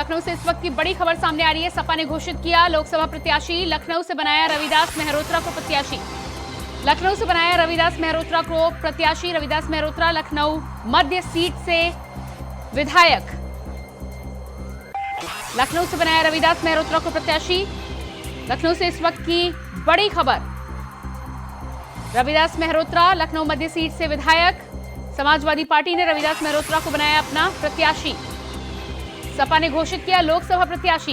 लखनऊ से इस वक्त की बड़ी खबर सामने आ रही है। सपा ने घोषित किया लोकसभा प्रत्याशी, लखनऊ से बनाया रविदास मेहरोत्रा को प्रत्याशी। लखनऊ से बनाया रविदास मेहरोत्रा को प्रत्याशी। रविदास मेहरोत्रा लखनऊ मध्य सीट से विधायक। लखनऊ से बनाया रविदास मेहरोत्रा को प्रत्याशी। लखनऊ से इस वक्त की बड़ी खबर, रविदास मेहरोत्रा लखनऊ मध्य सीट से विधायक। समाजवादी पार्टी ने रविदास मेहरोत्रा को बनाया अपना प्रत्याशी। सपा ने घोषित किया लोकसभा प्रत्याशी।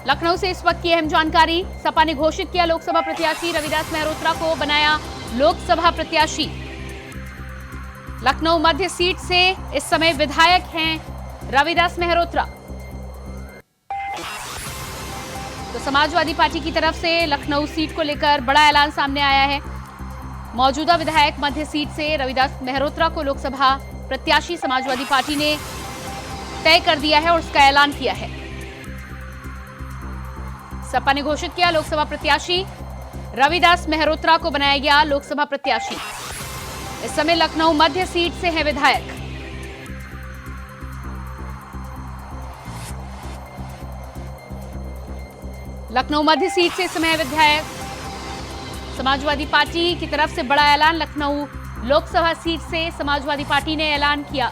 लखनऊ से इस वक्त की अहम जानकारी, सपा ने घोषित किया लोकसभा प्रत्याशी, रविदास मेहरोत्रा को बनाया लोकसभा प्रत्याशी। लखनऊ मध्य सीट से इस समय विधायक हैं रविदास मेहरोत्रा। तो समाजवादी पार्टी की तरफ से लखनऊ सीट को लेकर बड़ा ऐलान सामने आया है। मौजूदा विधायक मध्य सीट से रविदास मेहरोत्रा को लोकसभा प्रत्याशी समाजवादी पार्टी ने तय कर दिया है और उसका ऐलान किया है। सपा ने घोषित किया लोकसभा प्रत्याशी, रविदास मेहरोत्रा को बनाया गया लोकसभा प्रत्याशी। इस समय लखनऊ मध्य सीट से है विधायक। लखनऊ मध्य सीट से इस समय विधायक। समाजवादी पार्टी की तरफ से बड़ा ऐलान, लखनऊ लोकसभा सीट से समाजवादी पार्टी ने ऐलान किया।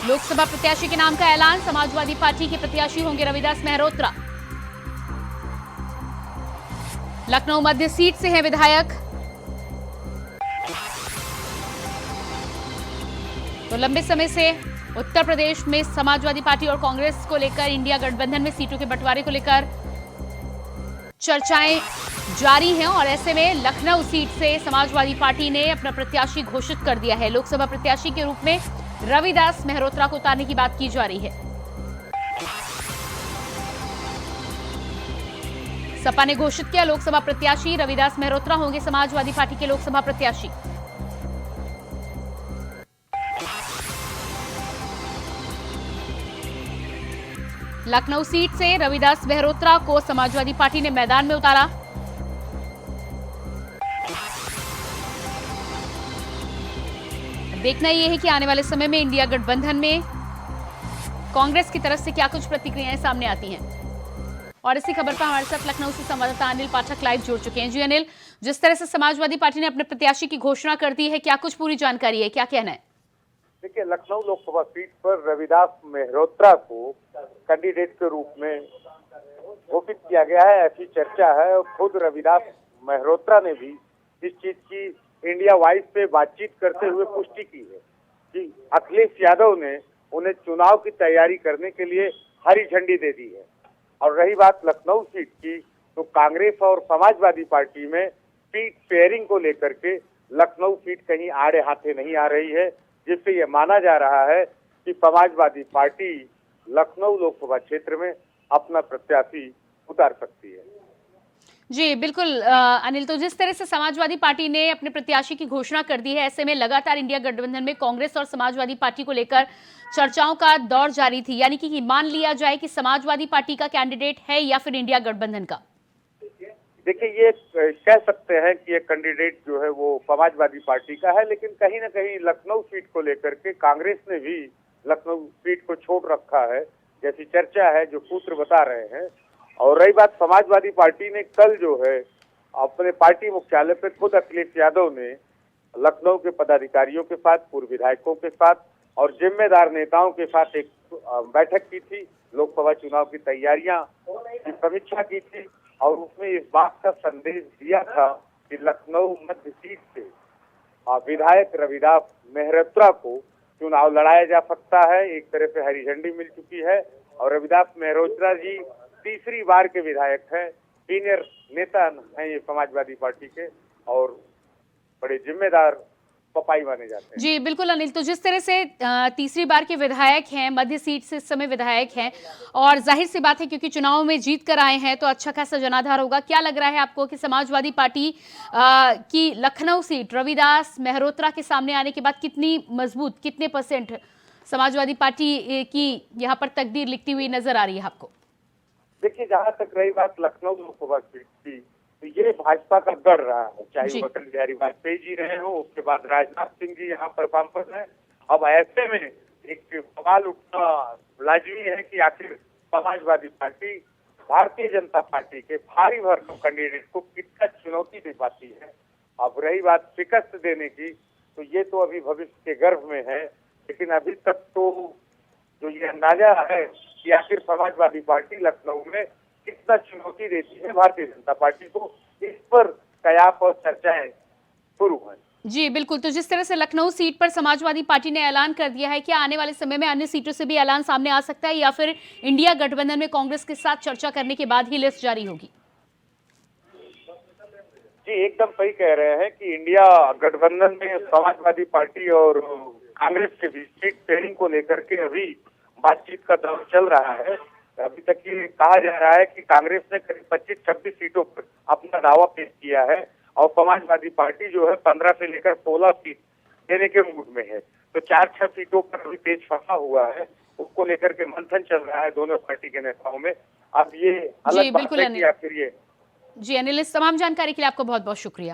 लोकसभा प्रत्याशी के नाम का ऐलान, समाजवादी पार्टी के प्रत्याशी होंगे रविदास मेहरोत्रा। लखनऊ मध्य सीट से है विधायक। तो लंबे समय से उत्तर प्रदेश में समाजवादी पार्टी और कांग्रेस को लेकर, इंडिया गठबंधन में सीटों के बंटवारे को लेकर चर्चाएं जारी हैं और ऐसे में लखनऊ सीट से समाजवादी पार्टी ने अपना प्रत्याशी घोषित कर दिया है। लोकसभा प्रत्याशी के रूप में रविदास मेहरोत्रा को उतारने की बात की जा रही है। सपा ने घोषित किया लोकसभा प्रत्याशी, रविदास मेहरोत्रा होंगे समाजवादी पार्टी के लोकसभा प्रत्याशी। लखनऊ सीट से रविदास मेहरोत्रा को समाजवादी पार्टी ने मैदान में उतारा। देखना यह है कि आने वाले समय में इंडिया गठबंधन में कांग्रेस की तरफ से क्या कुछ प्रतिक्रियाएं सामने आती हैं। और इसी खबर पर हमारे साथ लखनऊ से संवाददाता अनिल पाठक लाइव जुड़ चुके हैं। जी अनिल, जिस तरह से समाजवादी पार्टी ने अपने प्रत्याशी की घोषणा कर दी है, क्या कुछ पूरी जानकारी है, क्या कहना है? देखिए, लखनऊ लोकसभा सीट पर रविदास मेहरोत्रा को कैंडिडेट के रूप में घोषित किया गया है, ऐसी चर्चा है। और खुद रविदास मेहरोत्रा ने भी इस चीज की इंडिया वाइज पे बातचीत करते हुए पुष्टि की है कि अखिलेश यादव ने उन्हें चुनाव की तैयारी करने के लिए हरी झंडी दे दी है। और रही बात लखनऊ सीट की, तो कांग्रेस और समाजवादी पार्टी में सीट शेयरिंग को लेकर के लखनऊ सीट कहीं आड़े हाथे नहीं आ रही है, जिससे यह माना जा रहा है कि समाजवादी पार्टी लखनऊ लोकसभा क्षेत्र में अपना प्रत्याशी उतार सकती है। जी बिल्कुल अनिल, तो जिस तरह से समाजवादी पार्टी ने अपने प्रत्याशी की घोषणा कर दी है, ऐसे में लगातार इंडिया गठबंधन में कांग्रेस और समाजवादी पार्टी को लेकर चर्चाओं का दौर जारी थी। यानी कि मान लिया जाए कि समाजवादी पार्टी का कैंडिडेट है या फिर इंडिया गठबंधन का? देखिए, ये कह सकते हैं कि ये कैंडिडेट जो है वो समाजवादी पार्टी का है, लेकिन कहीं ना कहीं लखनऊ सीट को लेकर के कांग्रेस ने भी लखनऊ सीट को छोड़ रखा है, जैसी चर्चा है जो सूत्र बता रहे हैं। और रही बात, समाजवादी पार्टी ने कल जो है अपने पार्टी मुख्यालय पे खुद अखिलेश यादव ने लखनऊ के पदाधिकारियों के साथ, पूर्व विधायकों के साथ और जिम्मेदार नेताओं के साथ एक बैठक की थी। लोकसभा चुनाव की तैयारियां की समीक्षा की थी और उसमें इस बात का संदेश दिया था कि लखनऊ मध्य सीट से विधायक रविदास मेहरोत्रा को चुनाव लड़ाया जा सकता है। एक तरह से हरी झंडी मिल चुकी है और रविदास मेहरोत्रा जी तीसरी बार के विधायक हैं, सीनियर नेता हैं ये समाजवादी पार्टी के और बड़े जिम्मेदार पपाई माने जाते हैं। जी बिल्कुल अनिल, तो जिस तरह से तीसरी बार के विधायक हैं, मध्य सीट से इस समय विधायक हैं और जाहिर सी बात है क्योंकि चुनाव में जीत कर आए हैं तो अच्छा खासा जनाधार होगा। क्या लग रहा है आपको कि समाजवादी पार्टी की लखनऊ सीट रविदास मेहरोत्रा के सामने आने के बाद कितनी मजबूत, कितने % समाजवादी पार्टी की यहाँ पर तकदीर लिखती हुई नजर आ रही है आपको? देखिए, जहाँ तक रही बात लखनऊ लोकसभा सीट की, तो ये भाजपा का गढ़ रहा है, चाहे वो अटल बिहारी वाजपेयी जी रहे हो, उसके बाद राजनाथ सिंह जी यहाँ पर वामपंथ हैं अब ऐसे में एक सवाल उठना लाजमी है कि आखिर समाजवादी पार्टी भारतीय जनता पार्टी के भारी भरकम कैंडिडेट को कितना चुनौती दे पाती है। अब रही बात शिकस्त देने की, तो ये तो अभी भविष्य के गर्भ में है, लेकिन अभी तक तो जो ये अंदाजा है कि आखिर समाजवादी पार्टी लखनऊ में कितना चुनौती देती है भारतीय जनता पार्टी को, इस पर कयास और चर्चाएं शुरू हैं। जी बिल्कुल, तो जिस तरह से लखनऊ सीट पर समाजवादी पार्टी ने ऐलान कर दिया है, क्या आने वाले समय में अन्य सीटों से भी ऐलान सामने आ सकता है या फिर इंडिया गठबंधन में कांग्रेस के साथ चर्चा करने के बाद ही लिस्ट जारी होगी? जी एकदम सही कह रहे हैं कि इंडिया गठबंधन में समाजवादी पार्टी और कांग्रेस के बीच सीट शेयरिंग को लेकर के अभी बातचीत का दौर चल रहा है। अभी तक ये कहा जा रहा है कि कांग्रेस ने करीब 25-26 सीटों पर अपना दावा पेश किया है और समाजवादी पार्टी जो है 15 से लेकर 16 सीट देने के मूड में है। तो 4-6 सीटों पर अभी पेच फंसा हुआ है, उसको लेकर के मंथन चल रहा है दोनों पार्टी के नेताओं में। अब ये अलग बात है कि आखिर ये जी अनिल, इस तमाम जानकारी के लिए आपको बहुत बहुत शुक्रिया।